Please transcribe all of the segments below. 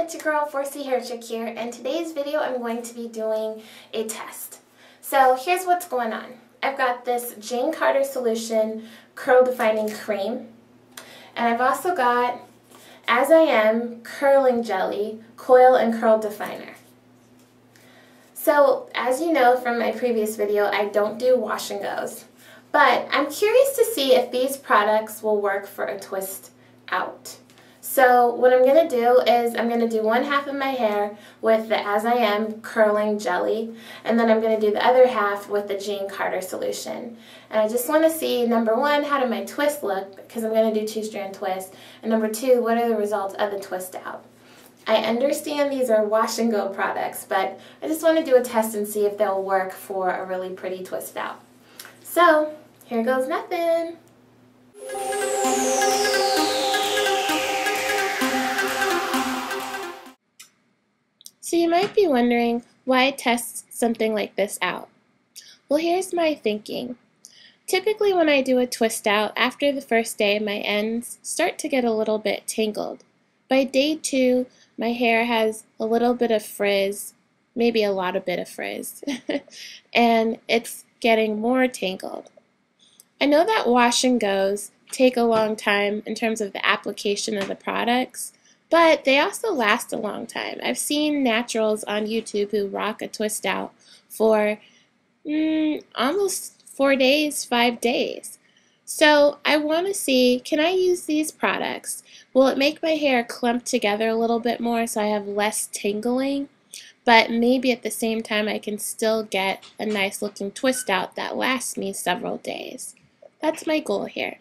it's your girl 4C Hair Chick here, and today's video I'm going to be doing a test. So here's what's going on. I've got this Jane Carter Solution Curl Defining Cream, and I've also got As I Am Curling Jelly Coil and Curl Definer. So as you know from my previous video, I don't do wash and goes, but I'm curious to see if these products will work for a twist out. So what I'm going to do is I'm going to do one half of my hair with the As I Am Curling Jelly, and then I'm going to do the other half with the Jane Carter Solution. And I just want to see, number one, how do my twists look, because I'm going to do two-strand twists, and number two, what are the results of the twist out. I understand these are wash and go products, but I just want to do a test and see if they'll work for a really pretty twist out. So here goes nothing. So you might be wondering why test something like this out. Well, here's my thinking. Typically when I do a twist out, after the first day my ends start to get a little bit tangled. By day 2, my hair has a little bit of frizz, maybe a lot of bit of frizz, and it's getting more tangled. I know that wash and goes take a long time in terms of the application of the products, but they also last a long time. I've seen naturals on YouTube who rock a twist out for almost 4 days, 5 days. So I want to see, can I use these products? Will it make my hair clump together a little bit more so I have less tangling? But maybe at the same time I can still get a nice looking twist out that lasts me several days. That's my goal here.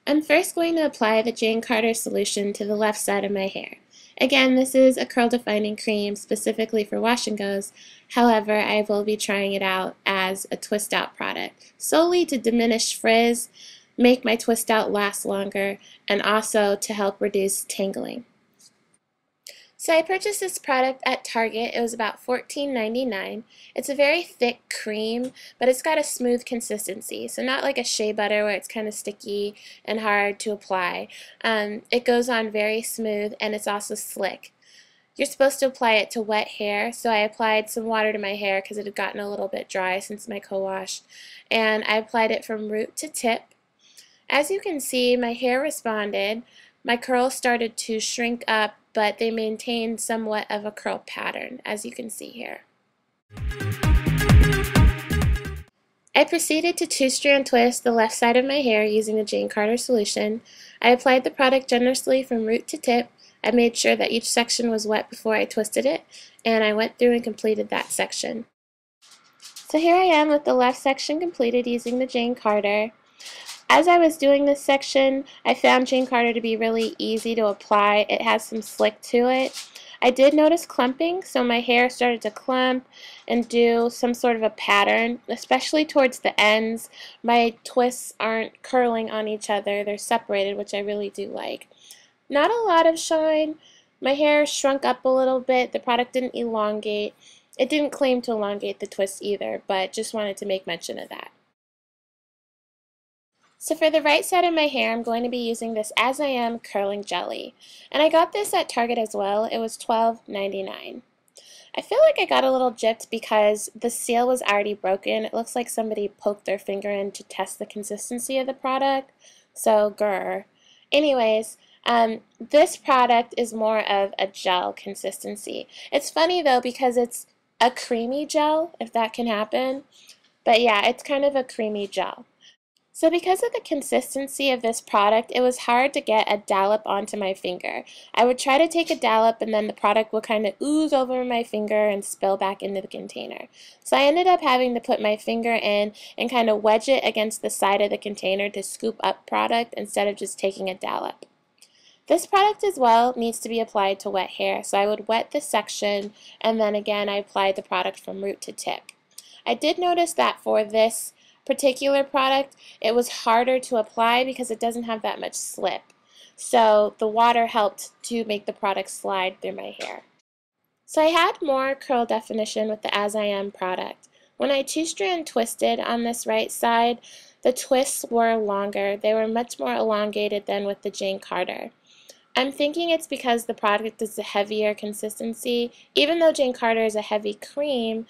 I'm first going to apply the Jane Carter Solution to the left side of my hair. Again, this is a curl defining cream specifically for wash and goes. However, I will be trying it out as a twist out product, solely to diminish frizz, make my twist out last longer, and also to help reduce tangling. So I purchased this product at Target. It was about $14.99. It's a very thick cream, but it's got a smooth consistency. So not like a shea butter where it's kind of sticky and hard to apply. It goes on very smooth, and it's also slick. You're supposed to apply it to wet hair, so I applied some water to my hair because it had gotten a little bit dry since my co-wash. And I applied it from root to tip. As you can see, my hair responded. My curls started to shrink up, but they maintained somewhat of a curl pattern, as you can see here. I proceeded to two-strand twist the left side of my hair using the Jane Carter Solution. I applied the product generously from root to tip. I made sure that each section was wet before I twisted it, and I went through and completed that section. So here I am with the left section completed using the Jane Carter. As I was doing this section, I found Jane Carter to be really easy to apply. It has some slick to it. I did notice clumping, so my hair started to clump and do some sort of a pattern, especially towards the ends. My twists aren't curling on each other, they're separated, which I really do like. Not a lot of shine. My hair shrunk up a little bit. The product didn't elongate. It didn't claim to elongate the twist either, but just wanted to make mention of that. So for the right side of my hair, I'm going to be using this As I Am Curling Jelly. And I got this at Target as well. It was $12.99. I feel like I got a little gypped because the seal was already broken. It looks like somebody poked their finger in to test the consistency of the product. So, grr. Anyways, this product is more of a gel consistency. It's funny though because it's a creamy gel, if that can happen. But yeah, it's kind of a creamy gel. So because of the consistency of this product, it was hard to get a dollop onto my finger. I would try to take a dollop and then the product would kind of ooze over my finger and spill back into the container. So I ended up having to put my finger in and kind of wedge it against the side of the container to scoop up product instead of just taking a dollop. This product as well needs to be applied to wet hair, so I would wet this section and then again I applied the product from root to tip. I did notice that for this particular product, it was harder to apply because it doesn't have that much slip. So the water helped to make the product slide through my hair. So I had more curl definition with the As I Am product. When I two-strand twisted on this right side, the twists were longer. They were much more elongated than with the Jane Carter. I'm thinking it's because the product is a heavier consistency. Even though Jane Carter is a heavy cream,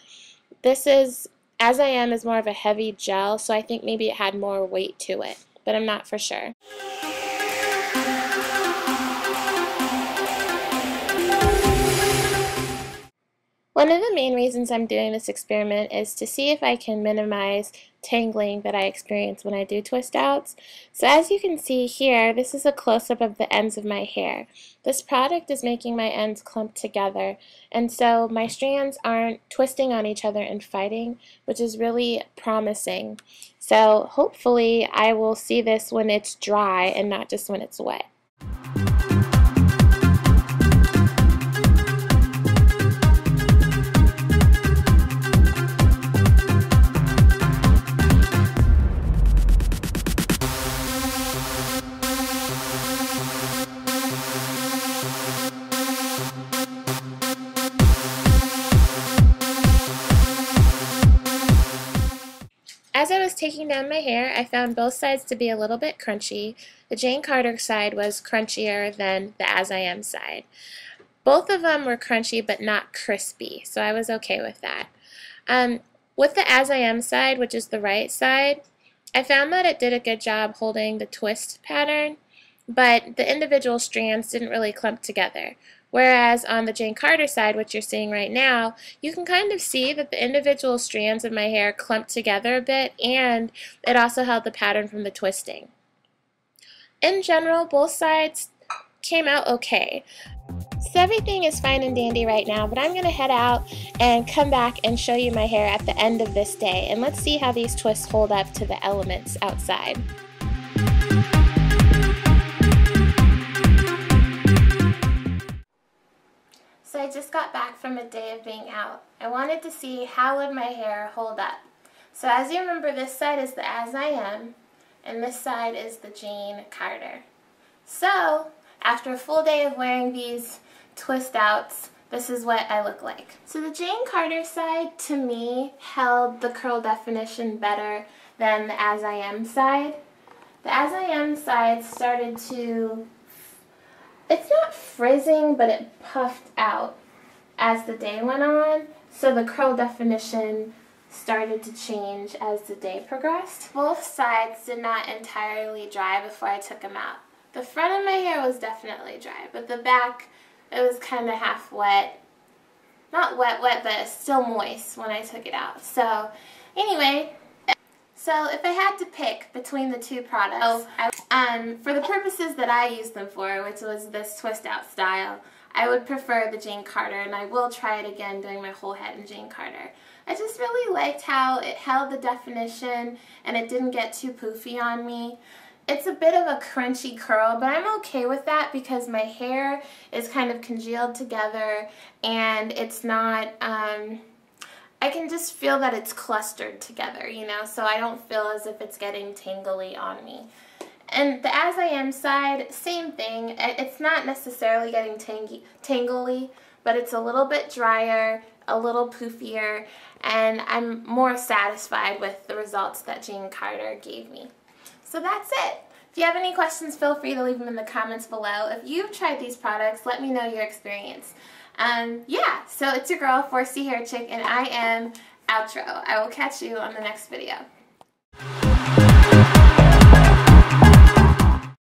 this is, As I Am is more of a heavy gel, so I think maybe it had more weight to it, but I'm not for sure. One of the main reasons I'm doing this experiment is to see if I can minimize tangling that I experience when I do twist outs. So as you can see here, this is a close-up of the ends of my hair. This product is making my ends clump together, and so my strands aren't twisting on each other and fighting, which is really promising. So hopefully I will see this when it's dry and not just when it's wet. As I was taking down my hair, I found both sides to be a little bit crunchy. The Jane Carter side was crunchier than the As I Am side. Both of them were crunchy but not crispy, so I was okay with that. With the As I Am side, which is the right side, I found that it did a good job holding the twist pattern, but the individual strands didn't really clump together. Whereas on the Jane Carter side, which you're seeing right now, you can kind of see that the individual strands of my hair clumped together a bit, and it also held the pattern from the twisting. In general, both sides came out okay. So everything is fine and dandy right now, but I'm going to head out and come back and show you my hair at the end of this day, and let's see how these twists hold up to the elements outside. So I just got back from a day of being out. I wanted to see how would my hair hold up. So as you remember, this side is the As I Am, and this side is the Jane Carter. So after a full day of wearing these twist outs, this is what I look like. So the Jane Carter side, to me, held the curl definition better than the As I Am side. The As I Am side started to, it's not frizzing, but it puffed out as the day went on, so the curl definition started to change as the day progressed. Both sides did not entirely dry before I took them out. The front of my hair was definitely dry, but the back, it was kind of half wet. Not wet, but still moist when I took it out. So anyway, so if I had to pick between the two products, for the purposes that I used them for, which was this twist out style, I would prefer the Jane Carter, and I will try it again doing my whole head in Jane Carter. I just really liked how it held the definition and it didn't get too poofy on me. It's a bit of a crunchy curl, but I'm okay with that because my hair is kind of congealed together and it's not, I can just feel that it's clustered together, you know, so I don't feel as if it's getting tangly on me. And the As I Am side, same thing. It's not necessarily getting tangly, but it's a little bit drier, a little poofier, and I'm more satisfied with the results that Jane Carter gave me. So that's it. If you have any questions, feel free to leave them in the comments below. If you've tried these products, let me know your experience. Yeah, so it's your girl, 4C Hair Chick, and I am outro. I will catch you on the next video.